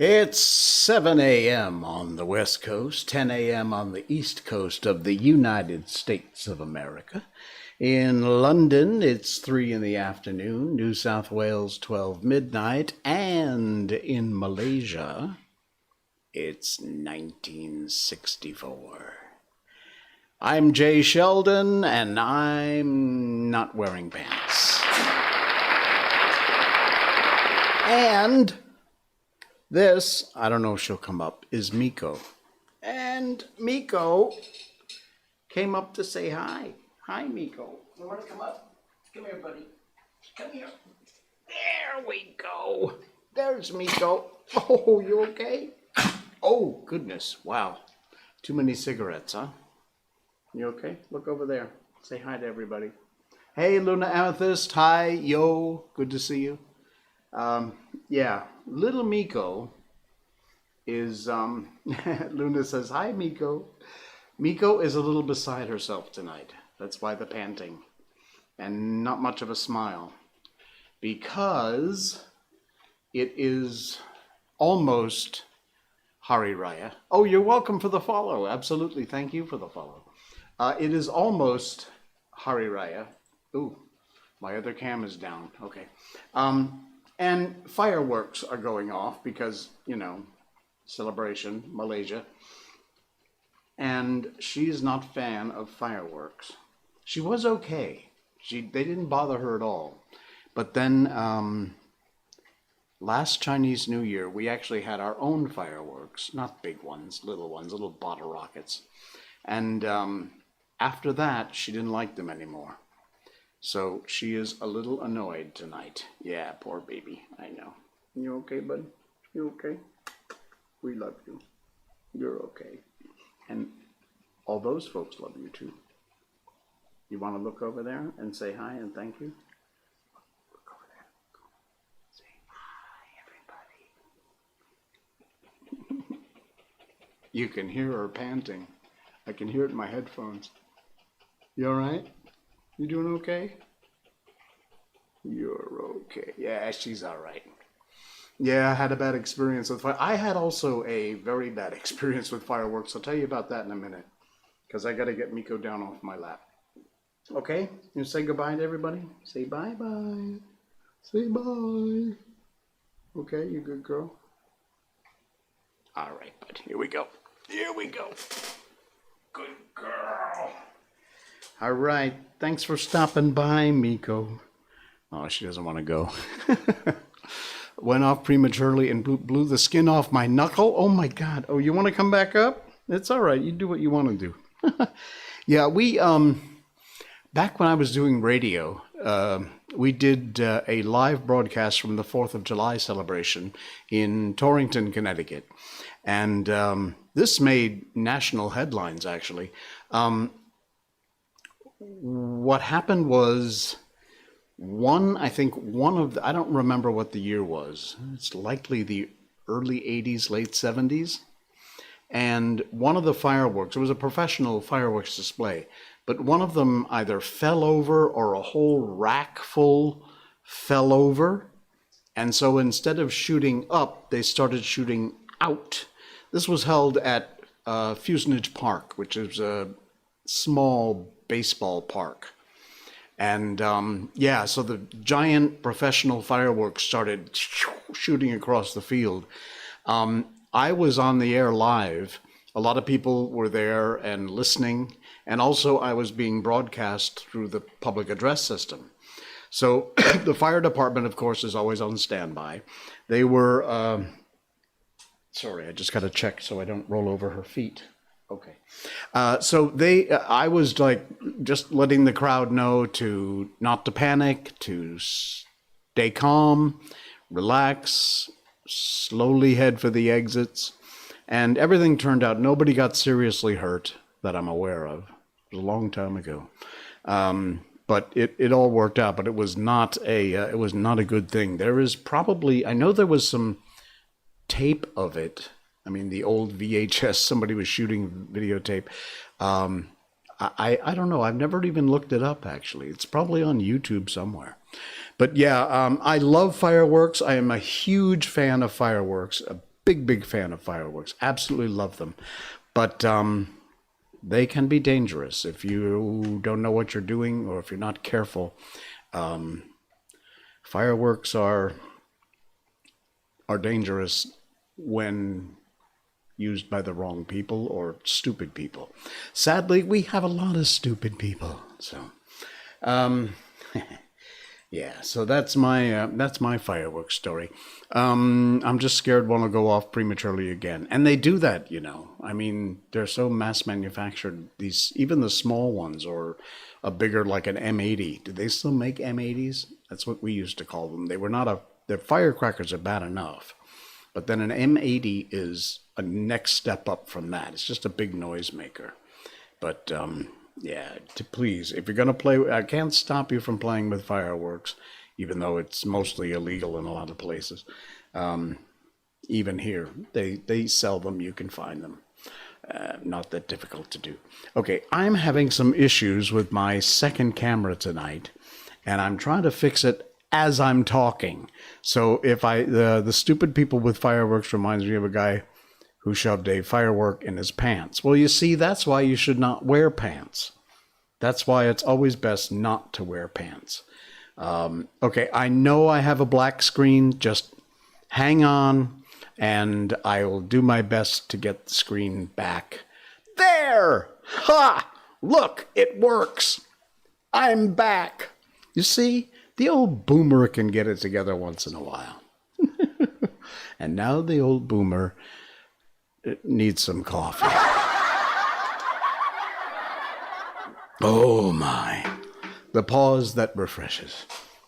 It's 7 a.m. on the West Coast, 10 a.m. on the East Coast of the United States of America. In London, it's 3 in the afternoon, New South Wales, 12 midnight, and in Malaysia, it's 1964. I'm Jay Sheldon, and I'm not wearing pants. And this, I don't know if she'll come up, is Miko. And Miko came up to say hi. Hi, Miko. You want to come up? Come here, buddy. Come here. There we go. There's Miko. Oh, you okay? Oh, goodness. Wow. Too many cigarettes, huh? You okay? Look over there. Say hi to everybody. Hey, Luna Amethyst. Hi, yo. Good to see you. Yeah, little Miko is, Luna says, hi, Miko. Miko is a little beside herself tonight. That's why the panting. And not much of a smile. Because it is almost Hari Raya. Oh, you're welcome for the follow. Absolutely. Thank you for the follow. It is almost Hari Raya. Ooh, my other cam is down. Okay. And fireworks are going off because, you know, celebration, Malaysia. And she's not a fan of fireworks. She was okay. They didn't bother her at all. But then last Chinese New Year, we actually had our own fireworks. Not big ones, little bottle rockets. And after that, she didn't like them anymore. So she is a little annoyed tonight. Yeah, poor baby. I know. You okay, bud? You okay? We love you. You're okay. And all those folks love you too. You want to look over there and say hi and thank you? Look over there. Say hi, everybody. You can hear her panting. I can hear it in my headphones. You all right? You doing okay? You're okay. Yeah, she's all right. Yeah, I had a bad experience with fire. I had also a very bad experience with fireworks. I'll tell you about that in a minute, because I got to get Miko down off my lap. Okay, you say goodbye to everybody. Say bye-bye. Say bye. Okay, you good girl? All right, bud. Here we go. Here we go. Good girl. All right. Thanks for stopping by, Miko. Oh, she doesn't want to go. Went off prematurely and blew the skin off my knuckle. Oh, my God. Oh, you want to come back up? It's all right. You do what you want to do. Yeah, we, back when I was doing radio, we did a live broadcast from the 4th of July celebration in Torrington, Connecticut. And this made national headlines, actually. What happened was I don't remember what the year was. It's likely the early 80s, late 70s. And one of the fireworks, it was a professional fireworks display, but one of them either fell over or a whole rack full fell over. And so instead of shooting up, they started shooting out. This was held at Fusenage Park, which is a small baseball park. And yeah, so the giant professional fireworks started shooting across the field. I was on the air live. A lot of people were there and listening. And also I was being broadcast through the public address system. So the fire department, of course, is always on standby. They were, sorry, I just got to check so I don't roll over her feet. Okay. I was like just letting the crowd know to not to panic, to stay calm, relax, slowly head for the exits. And everything turned out, nobody got seriously hurt that I'm aware of. It was a long time ago. But it all worked out, but it was not a good thing. There is probably, I know there was some tape of it. I mean, the old VHS, somebody was shooting videotape. I don't know. I've never even looked it up, actually. It's probably on YouTube somewhere. But yeah, I love fireworks. I am a huge fan of fireworks, a big fan of fireworks. Absolutely love them. But they can be dangerous if you don't know what you're doing or if you're not careful. Fireworks are dangerous when used by the wrong people or stupid people. Sadly, we have a lot of stupid people. So, yeah. So that's my fireworks story. I'm just scared one will go off prematurely again, and they do that. I mean, they're so mass manufactured. These, even the small ones, or a bigger like an M80. Do they still make M80s? That's what we used to call them. They were not their firecrackers are bad enough. But then an M80 is a next step up from that. It's just a big noisemaker. But yeah, please, if you're going to play, I can't stop you from playing with fireworks, even though it's mostly illegal in a lot of places. Even here, they sell them. You can find them. Not that difficult to do. Okay, I'm having some issues with my second camera tonight, and I'm trying to fix it as I'm talking. So if the stupid people with fireworks reminds me of a guy who shoved a firework in his pants. Well, you see, that's why you should not wear pants. That's why it's always best not to wear pants. Okay, I know I have a black screen. Just hang on, and I will do my best to get the screen back. There! Ha! Look, it works. I'm back. You see? The old boomer can get it together once in a while. And now the old boomer needs some coffee. Oh my. The pause that refreshes.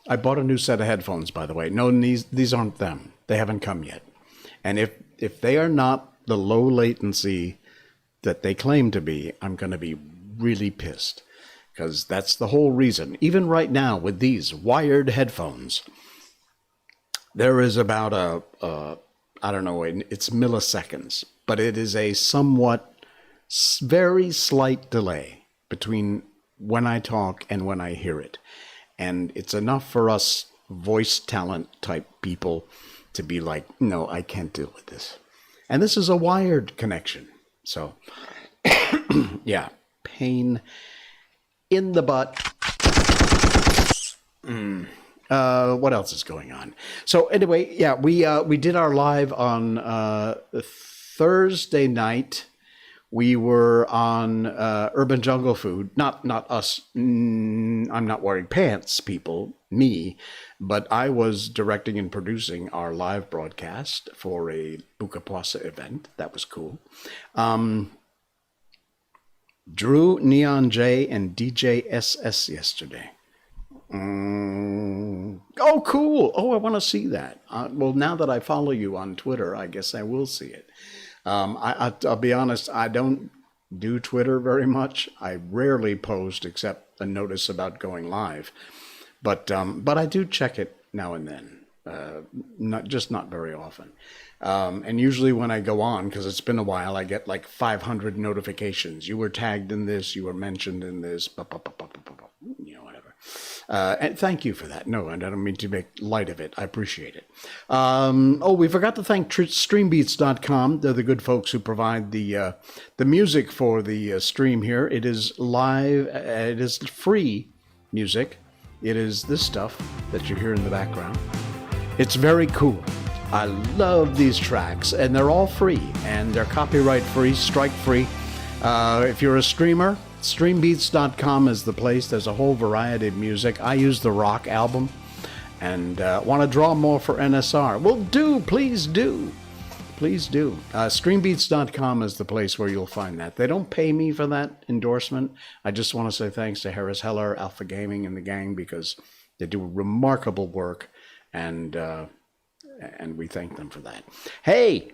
I bought a new set of headphones, by the way. No, these aren't them. They haven't come yet. And if they are not the low latency that they claim to be, I'm going to be really pissed. Because that's the whole reason. Even right now with these wired headphones, there is about I don't know, it's milliseconds, but it is a somewhat very slight delay between when I talk and when I hear it. And it's enough for us voice talent type people to be like, no, I can't deal with this. And this is a wired connection. So, yeah, pain in the butt. What else is going on? So anyway, yeah, we did our live on Thursday night. We were on Urban Jungle Food. Not us. I'm not wearing pants, people. Me. But I was directing and producing our live broadcast for a Bukapuasa event. That was cool. Drew, Neon J, and DJ SS yesterday. Oh, cool. Oh, I want to see that. Well, now that I follow you on Twitter, I guess I will see it. I'll be honest, I don't do Twitter very much. I rarely post except a notice about going live. But I do check it now and then. Not very often. And usually when I go on, because it's been a while, I get like 500 notifications. You were tagged in this, you were mentioned in this, whatever. And thank you for that. No, I don't mean to make light of it. I appreciate it. We forgot to thank Streambeats.com. They're the good folks who provide the music for the stream here. It is live. It is free music. It is this stuff that you hear in the background. It's very cool. I love these tracks, and they're all free, and they're copyright free, strike free. If you're a streamer, Streambeats.com is the place. There's a whole variety of music. I use the rock album, and want to draw more for NSR. Well, please do. please do. Streambeats.com is the place where you'll find that. They don't pay me for that endorsement. I just want to say thanks to Harris Heller, Alpha Gaming, and the gang, because they do remarkable work, and we thank them for that. Hey,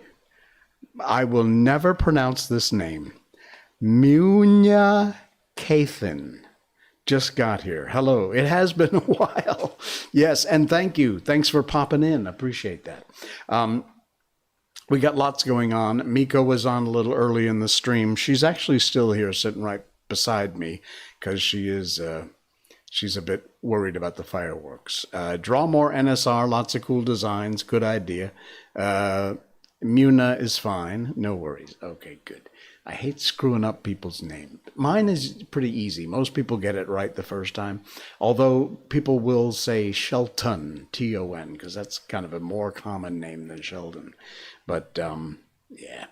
I will never pronounce this name. Munya Kathan just got here. Hello. It has been a while. Yes, and thank you. Thanks for popping in. Appreciate that. We got lots going on. Miko was on a little early in the stream. She's actually still here sitting right beside me because she's a bit worried about the fireworks. Draw more NSR, lots of cool designs, good idea. Muna is fine, no worries. Okay, good. I hate screwing up people's name. Mine is pretty easy. Most people get it right the first time. Although people will say Shelton, T-O-N, because that's kind of a more common name than Sheldon. But, yeah,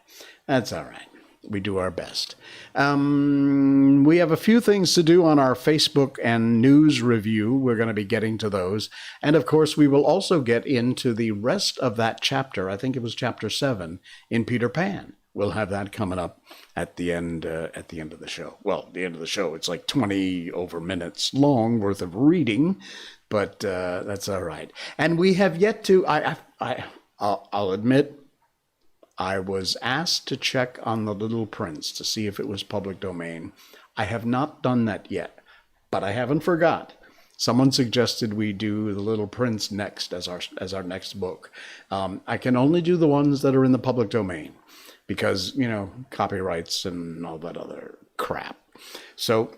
that's all right. We do our best. We have a few things to do on our Facebook and news review. We're going to be getting to those. And, of course, we will also get into the rest of that chapter. I think it was chapter 7 in Peter Pan. We'll have that coming up at the end of the show. Well, the end of the show, it's like 20 over minutes long worth of reading, but that's all right. And we have yet to, I'll admit, I was asked to check on The Little Prince to see if it was public domain. I have not done that yet, but I haven't forgot. Someone suggested we do The Little Prince next as our next book. I can only do the ones that are in the public domain because, you know, copyrights and all that other crap. So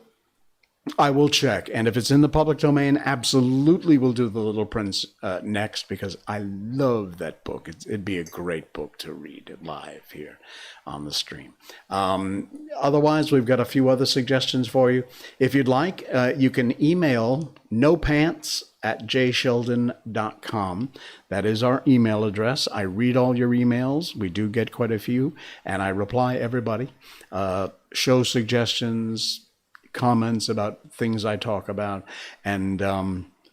I will check, and if it's in the public domain, absolutely we'll do The Little Prince next, because I love that book. It'd be a great book to read live here on the stream. Otherwise, we've got a few other suggestions for you. If you'd like, you can email nopants@jsheldon.com. That is our email address. I read all your emails. We do get quite a few, and I reply everybody. Show suggestions, comments about things I talk about, and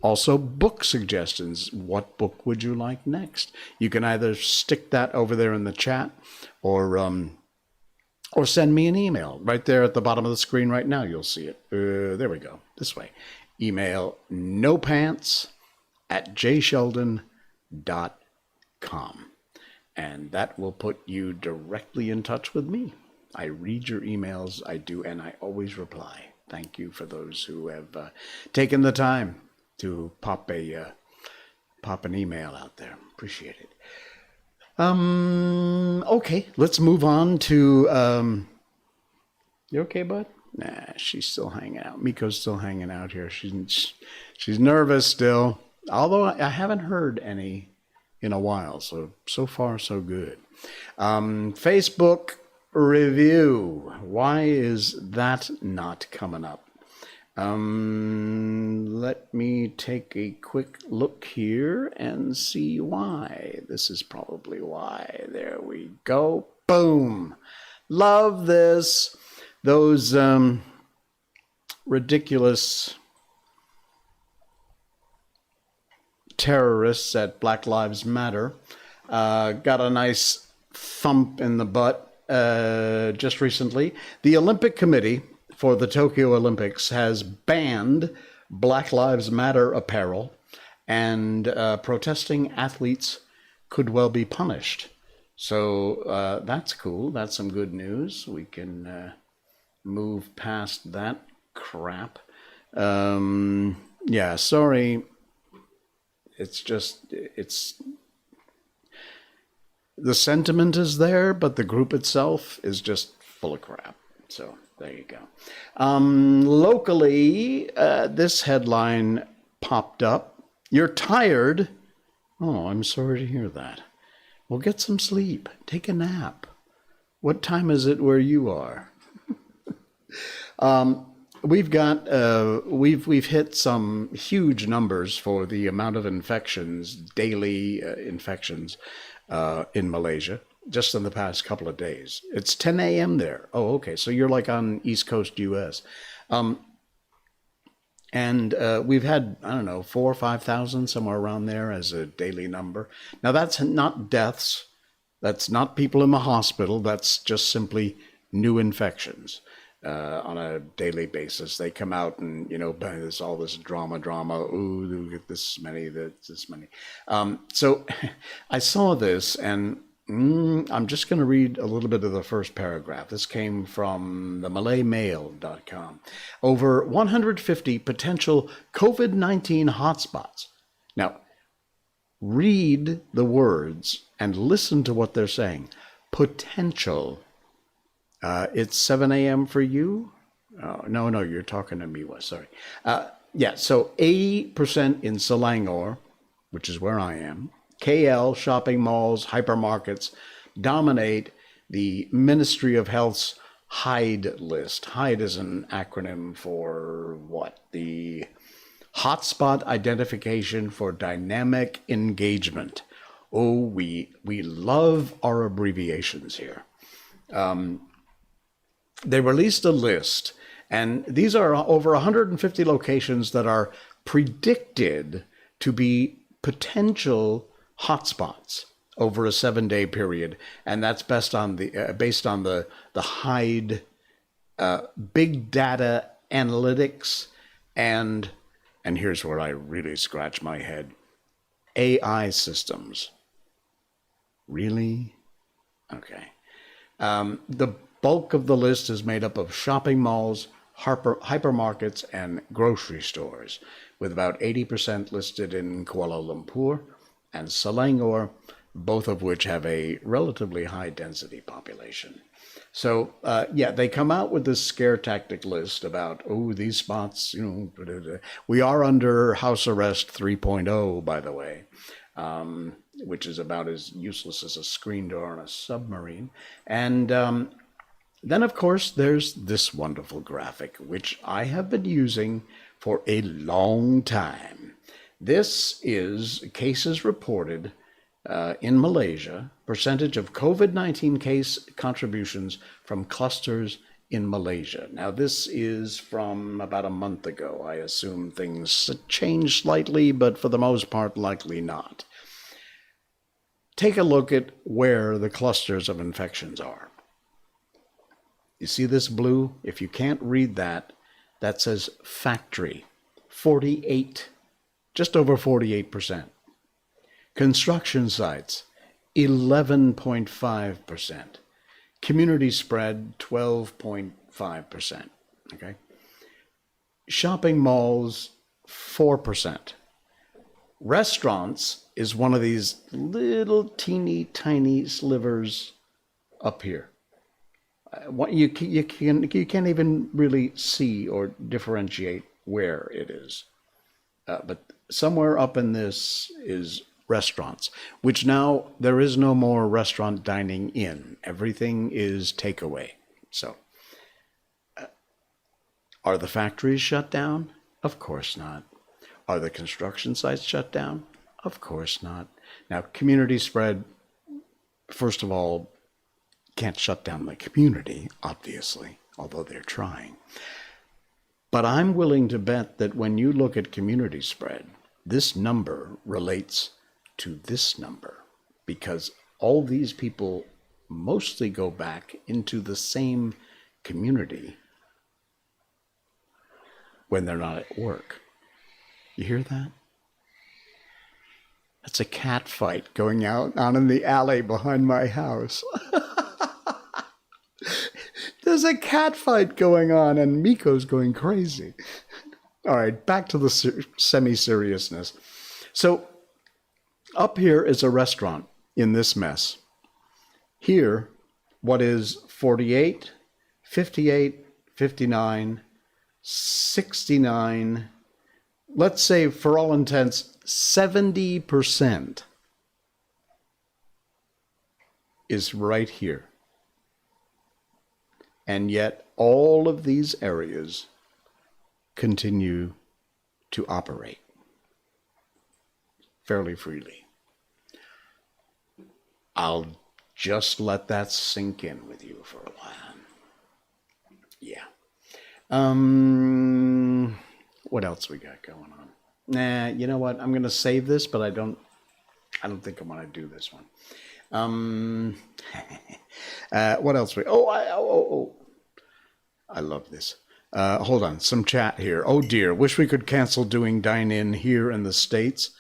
also book suggestions. What book would you like next? You can either stick that over there in the chat, or send me an email right there at the bottom of the screen right now. You'll see it. There we go. This way. Email nopants@jsheldon.com, and that will put you directly in touch with me. I read your emails, I do, and I always reply. Thank you for those who have taken the time to pop an email out there. Appreciate it. Okay, let's move on to. You okay, bud? Nah, she's still hanging out. Miko's still hanging out here. She's nervous still. Although I haven't heard any in a while, so far so good. Facebook review. Why is that not coming up? Let me take a quick look here and see why. This is probably why. There we go. Boom. Love this. Those ridiculous terrorists at Black Lives Matter got a nice thump in the butt just recently. The Olympic Committee for the Tokyo Olympics has banned Black Lives Matter apparel, and protesting athletes could well be punished. So that's cool. That's some good news. We can move past that crap. Yeah, sorry. The sentiment is there, but the group itself is just full of crap. So there you go. Locally, this headline popped up. You're tired? Oh, I'm sorry to hear that. Well, get some sleep. Take a nap. What time is it where you are? We've hit some huge numbers for the amount of infections, daily infections in Malaysia, just in the past couple of days. It's 10 a.m. there. Oh, okay. So you're like on East Coast U.S. And we've had, 4,000 or 5,000, somewhere around there as a daily number. Now, that's not deaths. That's not people in the hospital. That's just simply new infections on a daily basis. They come out and, there's all this drama. Ooh, look at this many, this many. So I saw this, and I'm just going to read a little bit of the first paragraph. This came from the MalayMail.com. Over 150 potential COVID-19 hotspots. Now, read the words and listen to what they're saying. Potential. It's 7 a.m. for you? Oh, no, you're talking to me, sorry. So 80% in Selangor, which is where I am. KL, shopping malls, hypermarkets dominate the Ministry of Health's HIDE list. HIDE is an acronym for what? The Hotspot Identification for Dynamic Engagement. Oh, we love our abbreviations here. They released a list, and these are over 150 locations that are predicted to be potential hotspots over a 7-day period, and that's based on the HIDE big data analytics and here's where I really scratch my head, AI systems. Really? Okay. The bulk of the list is made up of shopping malls, hypermarkets, and grocery stores, with about 80% listed in Kuala Lumpur and Selangor, both of which have a relatively high density population. So, they come out with this scare tactic list about, these spots, we are under house arrest 3.0, by the way, which is about as useless as a screen door on a submarine. And then, of course, there's this wonderful graphic, which I have been using for a long time. This is cases reported in Malaysia, percentage of COVID-19 case contributions from clusters in Malaysia. Now, this is from about a month ago. I assume things changed slightly, but for the most part, likely not. Take a look at where the clusters of infections are. You see this blue? If you can't read that, that says factory, 48, just over 48%. Construction sites, 11.5%. Community spread, 12.5%. Okay. Shopping malls, 4%. Restaurants is one of these little teeny tiny slivers up here. You can't even really see or differentiate where it is. But somewhere up in this is restaurants, which now there is no more restaurant dining in. Everything is takeaway. So, are the factories shut down? Of course not. Are the construction sites shut down? Of course not. Now, community spread, first of all, can't shut down the community, obviously, although they're trying. But I'm willing to bet that when you look at community spread, this number relates to this number, because all these people mostly go back into the same community when they're not at work. You hear that? That's a cat fight going on in the alley behind my house. There's a cat fight going on, and Miko's going crazy. All right, back to the semi-seriousness. So, up here is a restaurant in this mess. Here, what is 48, 58, 59, 69, let's say for all intents, 70% is right here. And yet all of these areas continue to operate fairly freely. I'll just let that sink in with you for a while. Yeah. What else we got going on? Nah, you know what? I'm going to save this, but I don't think I want to do this one. What else? I love this. Hold on, some chat here. Oh dear, wish we could cancel doing dine-in here in the States,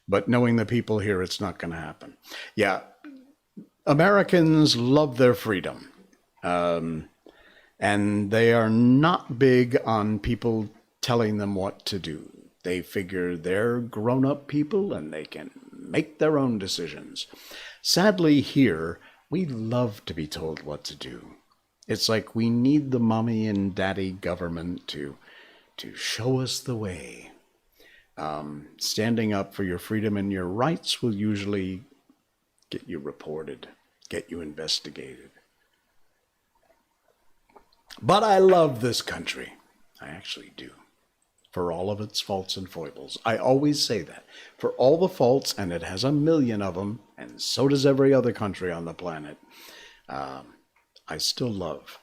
but knowing the people here, it's not going to happen. Yeah, Americans love their freedom. And they are not big on people telling them what to do. They figure they're grown-up people and they can make their own decisions. Sadly, here, we love to be told what to do. It's like we need the mommy and daddy government to show us the way. Standing up for your freedom and your rights will usually get you reported, get you investigated. But I love this country. I actually do. For all of its faults and foibles. I always say that. For all the faults, and it has a million of them, and so does every other country on the planet, I still love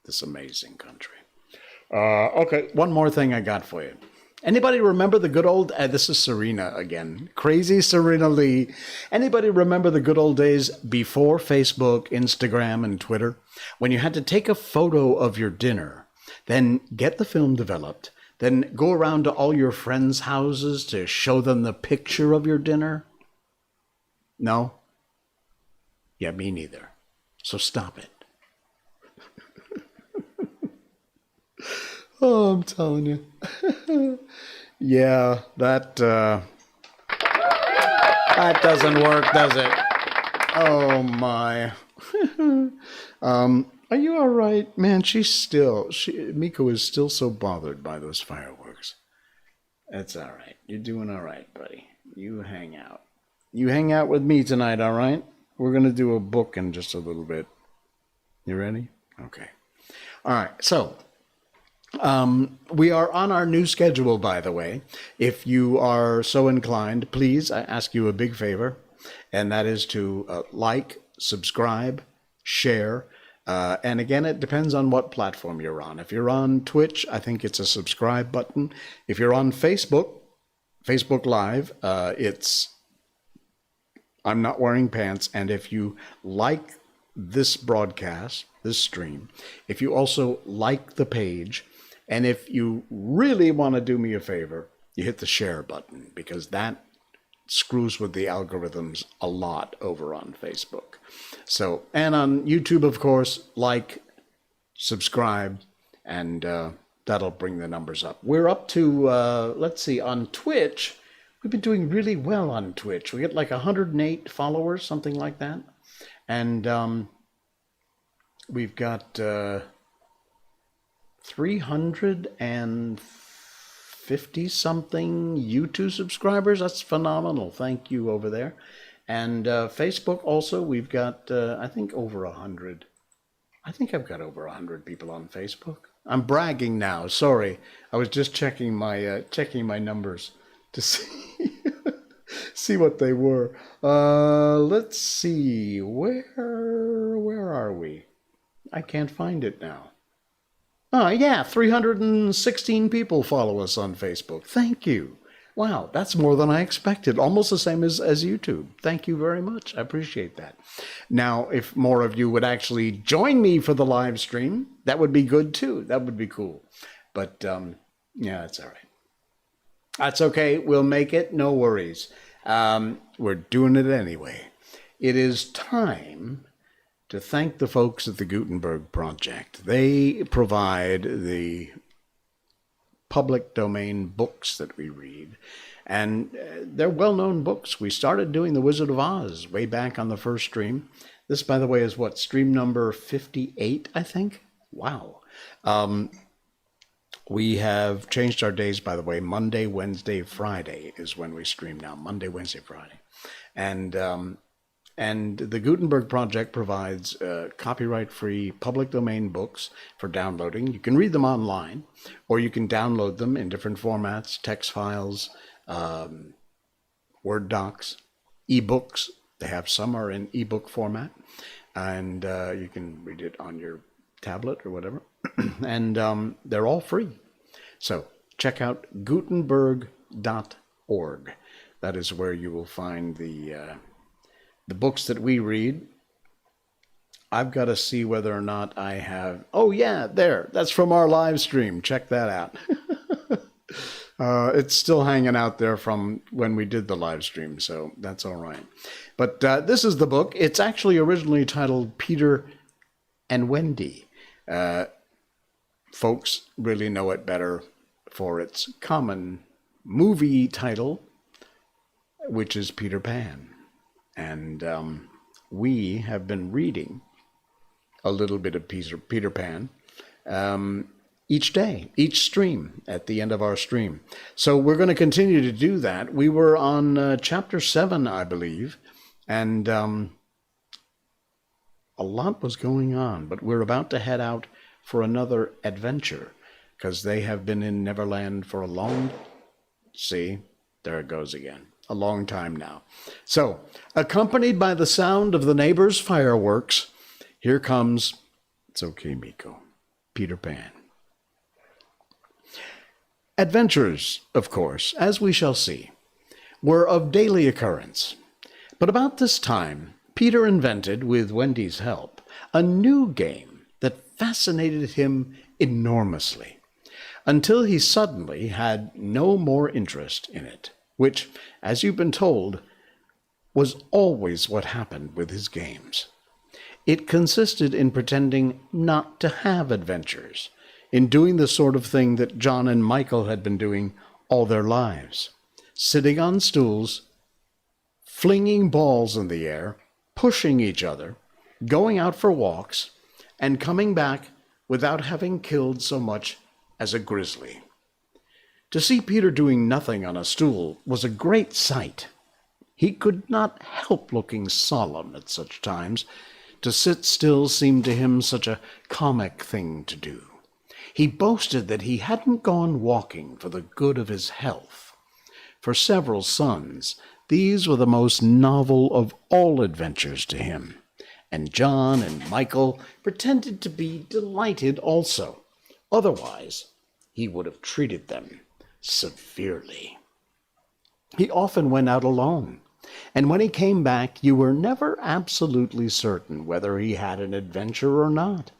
this amazing country. Okay, one more thing I got for you. Anybody remember the good old, this is Serena again, crazy Serena Lee. Anybody remember the good old days before Facebook, Instagram, and Twitter? When you had to take a photo of your dinner, then get the film developed, then go around to all your friends' houses to show them the picture of your dinner? No? Yeah, me neither. So stop it. Oh, I'm telling you. Yeah, that doesn't work, does it? Oh my. Are you all right? Man, Miko is still so bothered by those fireworks. It's all right. You're doing all right, buddy. You hang out. You hang out with me tonight, all right? We're going to do a book in just a little bit. You ready? Okay. All right. So, we are on our new schedule, by the way. If you are so inclined, please, I ask you a big favor, and that is to like, subscribe, share, and again, it depends on what platform you're on. If you're on Twitch, I think it's a subscribe button. If you're on Facebook Live, it's I'm not wearing pants. And if you like this broadcast, this stream, if you also like the page, and if you really want to do me a favor, you hit the share button, because that screws with the algorithms a lot over on Facebook. So, and on YouTube, of course, like, subscribe, and that'll bring the numbers up. We're up to, let's see, on Twitch, we've been doing really well on Twitch. We get like 108 followers, something like that. And we've got 350-something YouTube subscribers. That's phenomenal. Thank you over there. And Facebook also, we've got, I think, over 100. I think I've got over 100 people on Facebook. I'm bragging now. Sorry. I was just checking my numbers to see what they were. Let's see. Where are we? I can't find it now. Oh, yeah, 316 people follow us on Facebook. Thank you. Wow, that's more than I expected. Almost the same as YouTube. Thank you very much. I appreciate that. Now, if more of you would actually join me for the live stream, that would be good too. That would be cool. But yeah, it's all right. That's okay. We'll make it. No worries. We're doing it anyway. It is time to thank the folks at the Gutenberg Project. They provide the public domain books that we read, and they're well-known books. We started doing The Wizard of Oz way back on the first stream. This, by the way, is what, stream number 58, I think? Wow. We have changed our days, by the way. Monday, Wednesday, Friday is when we stream now. Monday, Wednesday, Friday. And the Gutenberg Project provides copyright-free public domain books for downloading. You can read them online, or you can download them in different formats, text files, Word docs, ebooks. They have some are in ebook format, and you can read it on your tablet or whatever. And they're all free. So check out Gutenberg.org. That is where you will find the the books that we read, I've got to see whether or not I have. Oh, yeah, there. That's from our live stream. Check that out. It's still hanging out there from when we did the live stream, so that's all right. But this is the book. It's actually originally titled Peter and Wendy. Folks really know it better for its common movie title, which is Peter Pan. And we have been reading a little bit of Peter Pan each day, each stream, at the end of our stream. So we're going to continue to do that. We were on chapter 7, I believe, and a lot was going on, but we're about to head out for another adventure, because they have been in Neverland for a long, see, there it goes again, a long time now. So, accompanied by the sound of the neighbors' fireworks, here comes, it's okay, Miko, Peter Pan. Adventures, of course, as we shall see, were of daily occurrence. But about this time, Peter invented, with Wendy's help, a new game that fascinated him enormously, until he suddenly had no more interest in it, which, as you've been told, was always what happened with his games. It consisted in pretending not to have adventures, in doing the sort of thing that John and Michael had been doing all their lives, sitting on stools, flinging balls in the air, pushing each other, going out for walks, and coming back without having killed so much as a grizzly. To see Peter doing nothing on a stool was a great sight. He could not help looking solemn at such times. To sit still seemed to him such a comic thing to do. He boasted that he hadn't gone walking for the good of his health. For several sons, these were the most novel of all adventures to him, and John and Michael pretended to be delighted also. Otherwise, he would have treated them severely. He often went out alone, and when he came back, you were never absolutely certain whether he had an adventure or not.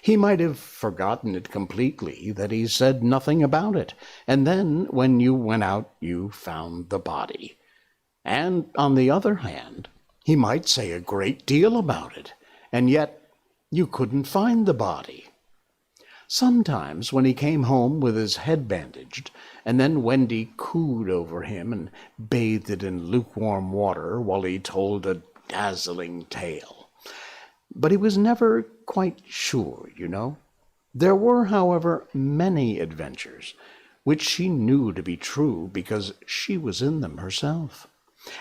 He might have forgotten it completely, that he said nothing about it, and then, when you went out, you found the body. And, on the other hand, he might say a great deal about it, and yet you couldn't find the body. Sometimes, when he came home with his head bandaged, and then Wendy cooed over him and bathed it in lukewarm water while he told a dazzling tale. But he was never quite sure, you know. There were, however, many adventures which she knew to be true because she was in them herself.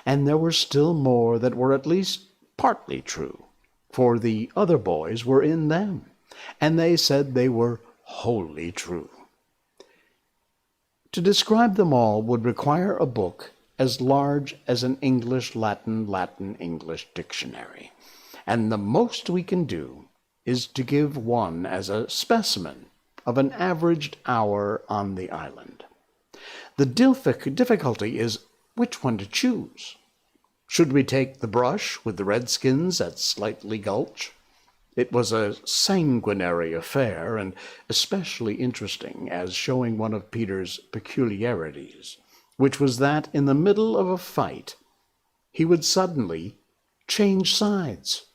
And there were still more that were at least partly true, for the other boys were in them, and they said they were wholly true. To describe them all would require a book as large as an English-Latin-Latin-English dictionary, and the most we can do is to give one as a specimen of an averaged hour on the island. The difficulty is which one to choose. Should we take the brush with the Redskins at Slightly Gulch? It was a sanguinary affair, and especially interesting as showing one of Peter's peculiarities, which was that in the middle of a fight, he would suddenly change sides.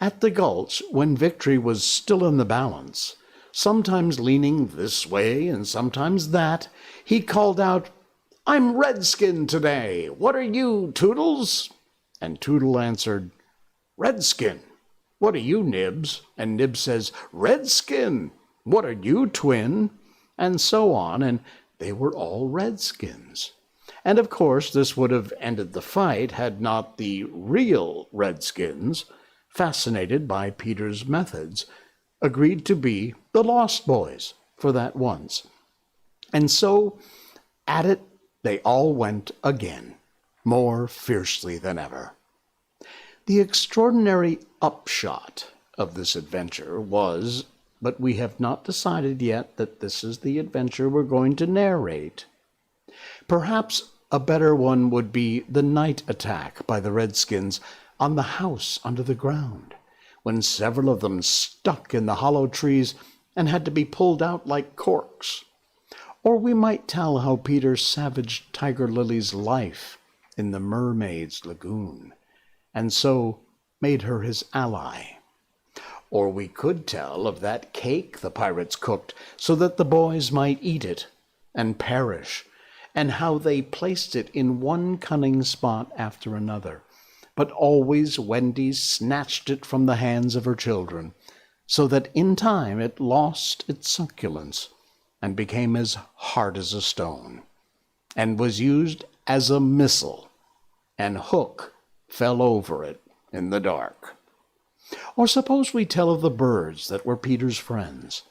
At the Gulch, when victory was still in the balance, sometimes leaning this way and sometimes that, he called out, "I'm Redskin today. What are you, Toodles?" And Toodle answered, "Redskin. What are you, Nibs?" And Nibs says, "Redskin. What are you, Twin?" And so on, and they were all Redskins. And of course this would have ended the fight had not the real Redskins, fascinated by Peter's methods, agreed to be the Lost Boys for that once. And so at it they all went again, more fiercely than ever. The extraordinary upshot of this adventure was, but we have not decided yet that this is the adventure we're going to narrate. Perhaps A better one would be the night attack by the Redskins on the house under the ground, when several of them stuck in the hollow trees and had to be pulled out like corks. Or we might tell how Peter savaged Tiger Lily's life in the Mermaid's Lagoon, and so made her his ally. Or we could tell of that cake the pirates cooked so that the boys might eat it and perish, and how they placed it in one cunning spot after another. But always Wendy snatched it from the hands of her children, so that in time it lost its succulence and became as hard as a stone, and was used as a missile, and Hook fell over it in the dark. Or suppose we tell of the birds that were Peter's friends,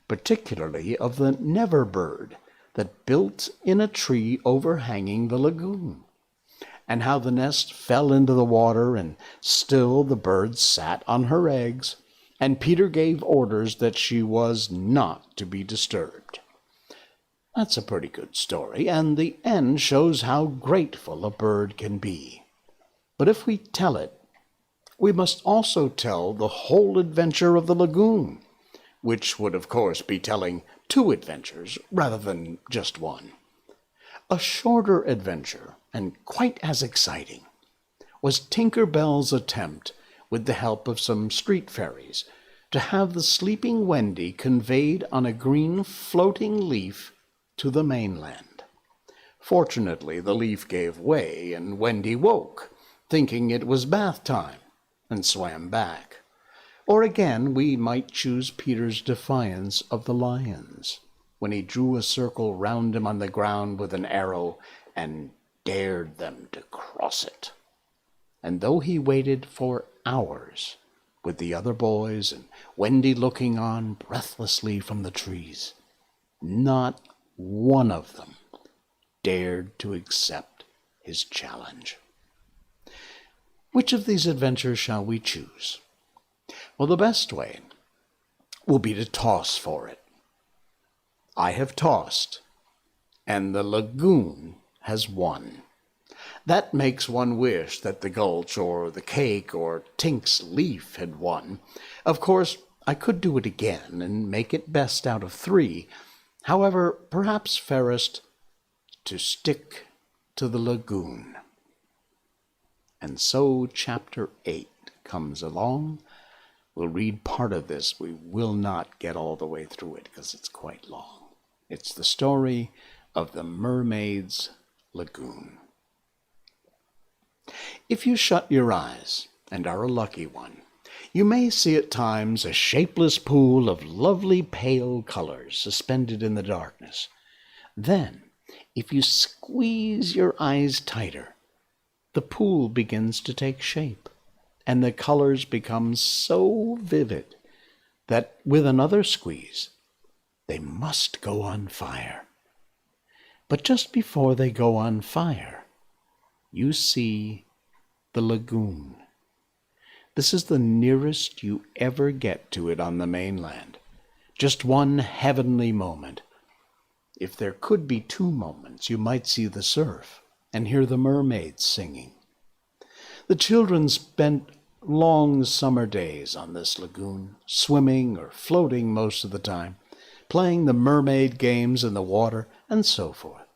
particularly of the Never Bird that built in a tree overhanging the lagoon, and how the nest fell into the water, and still the bird sat on her eggs, and Peter gave orders that she was not to be disturbed. That's a pretty good story, and the end shows how grateful a bird can be. But if we tell it, we must also tell the whole adventure of the lagoon, which would of course be telling two adventures rather than just one. A shorter adventure, and quite as exciting, was Tinker Bell's attempt, with the help of some street fairies, to have the sleeping Wendy conveyed on a green floating leaf to the mainland. Fortunately, the leaf gave way, and Wendy woke, thinking it was bath time, and swam back. Or again, we might choose Peter's defiance of the lions, when he drew a circle round him on the ground with an arrow and dared them to cross it. And though he waited for hours, with the other boys and Wendy looking on breathlessly from the trees, not one of them dared to accept his challenge. Which of these adventures shall we choose? Well, the best way will be to toss for it. I have tossed, and the lagoon has won. That makes one wish that the gulch or the cake or Tink's leaf had won. Of course, I could do it again and make it best out of three. However, perhaps fairest to stick to the lagoon. And so chapter 8 comes along. We'll read part of this. We will not get all the way through it because it's quite long. It's the story of the Mermaid's Lagoon. If you shut your eyes, and are a lucky one, you may see at times a shapeless pool of lovely pale colors suspended in the darkness. Then, if you squeeze your eyes tighter, the pool begins to take shape, and the colors become so vivid that with another squeeze, they must go on fire. But just before they go on fire, you see the lagoon. This is the nearest you ever get to it on the mainland. Just one heavenly moment. If there could be two moments, you might see the surf and hear the mermaids singing. The children spent long summer days on this lagoon, swimming or floating most of the time, playing the mermaid games in the water, and so forth.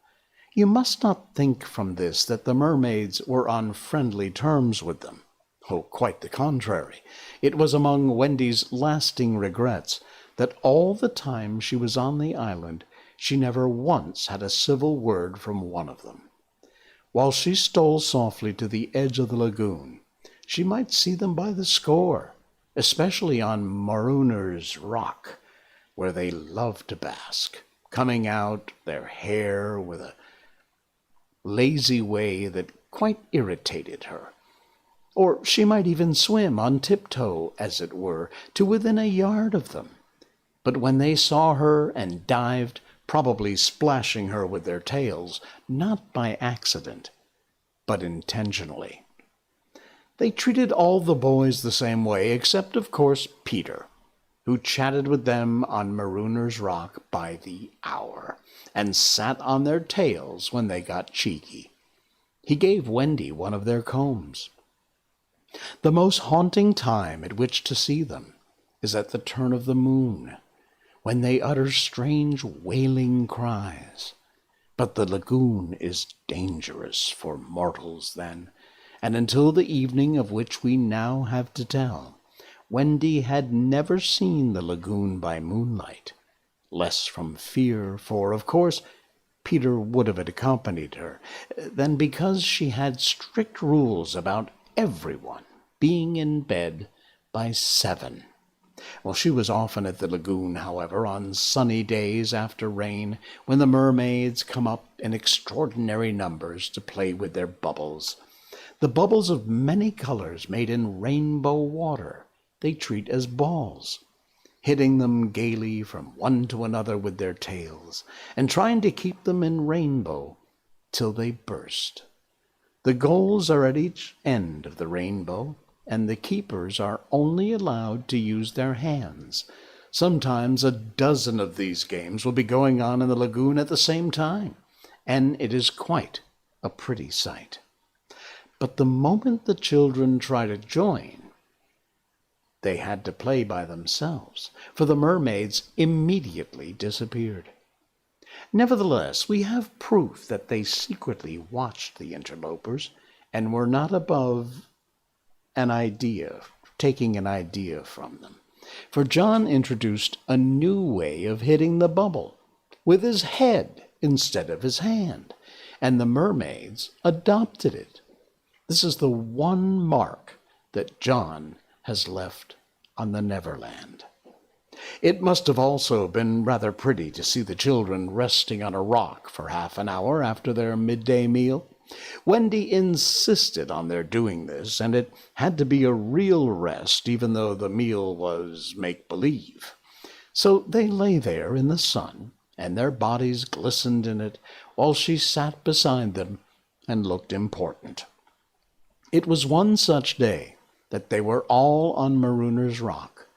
You must not think from this that the mermaids were on friendly terms with them. Oh, quite the contrary. It was among Wendy's lasting regrets that all the time she was on the island, she never once had a civil word from one of them. While she stole softly to the edge of the lagoon, she might see them by the score, especially on Marooner's Rock, where they loved to bask, coming out, their hair with a lazy way that quite irritated her. Or she might even swim on tiptoe, as it were, to within a yard of them. But when they saw her and dived, probably splashing her with their tails, not by accident, but intentionally. They treated all the boys the same way, except, of course, Peter, who chatted with them on Marooner's Rock by the hour, and sat on their tails when they got cheeky. He gave Wendy one of their combs. The most haunting time at which to see them is at the turn of the moon, when they utter strange wailing cries. But the lagoon is dangerous for mortals then, and until the evening of which we now have to tell, Wendy had never seen the lagoon by moonlight, less from fear, for, of course, Peter would have accompanied her, than because she had strict rules about everyone being in bed by 7. Well, she was often at the lagoon, however, on sunny days after rain, when the mermaids come up in extraordinary numbers to play with their bubbles. The bubbles of many colors made in rainbow water they treat as balls, hitting them gaily from one to another with their tails, and trying to keep them in rainbow till they burst. The goals are at each end of the rainbow, and the keepers are only allowed to use their hands. Sometimes a dozen of these games will be going on in the lagoon at the same time, and it is quite a pretty sight. But the moment the children try to join, they had to play by themselves, for the mermaids immediately disappeared. Nevertheless, we have proof that they secretly watched the interlopers and were not above taking an idea from them. For John introduced a new way of hitting the bubble, with his head instead of his hand, and the mermaids adopted it. This is the one mark that John has left on the Neverland. It must have also been rather pretty to see the children resting on a rock for half an hour after their midday meal. Wendy insisted on their doing this, and it had to be a real rest, even though the meal was make-believe. So they lay there in the sun, and their bodies glistened in it, while she sat beside them and looked important. It was one such day that they were all on Marooner's Rock.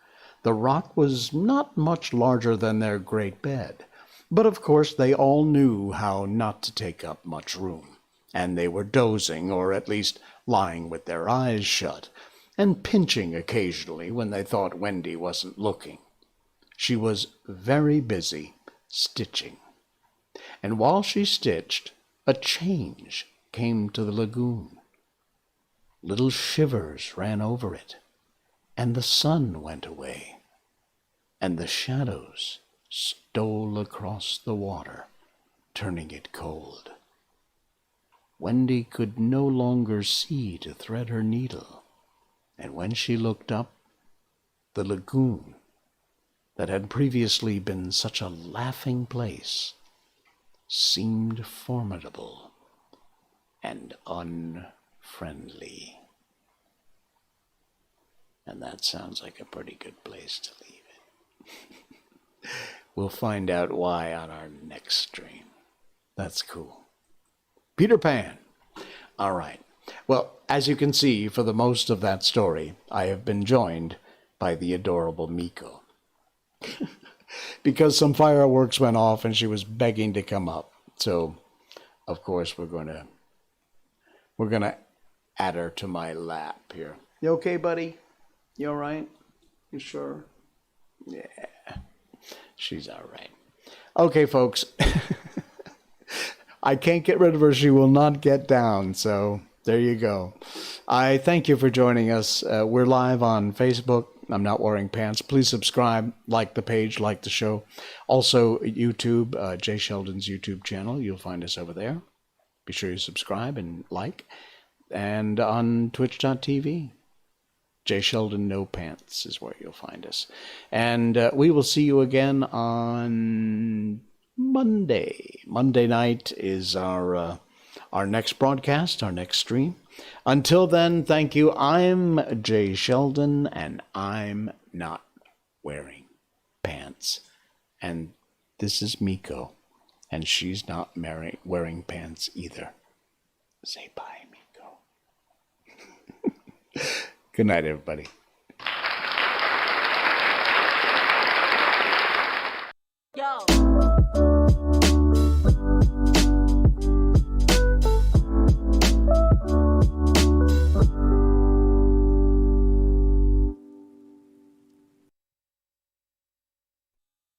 The rock was not much larger than their great bed, but of course they all knew how not to take up much room, and they were dozing, or at least lying with their eyes shut, and pinching occasionally when they thought Wendy wasn't looking. She was very busy stitching, and while she stitched, a change came to the lagoon. Little shivers ran over it, and the sun went away, and the shadows stole across the water, turning it cold. Wendy could no longer see to thread her needle, and when she looked up, the lagoon, that had previously been such a laughing place, seemed formidable and unfriendly. And that sounds like a pretty good place to leave it. We'll find out why on our next stream. That's cool. Peter Pan. All right. Well, as you can see, for the most of that story, I have been joined by the adorable Miko. Because some fireworks went off and she was begging to come up. So, of course, we're gonna add her to my lap here. You okay, buddy? You all right? You sure? Yeah. She's all right. Okay, folks. I can't get rid of her. She will not get down. So there you go. I thank you for joining us. We're live on Facebook. I'm Not Wearing Pants. Please subscribe, like the page, like the show. Also, YouTube, Jay Sheldon's YouTube channel. You'll find us over there. Be sure you subscribe and like. And on Twitch.tv. Jay Sheldon No Pants is where you'll find us. And we will see you again on Monday. Monday night is our next broadcast, our next stream. Until then, thank you. I'm Jay Sheldon, and I'm not wearing pants. And this is Miko, and she's not wearing pants either. Say bye, Miko. Good night, everybody.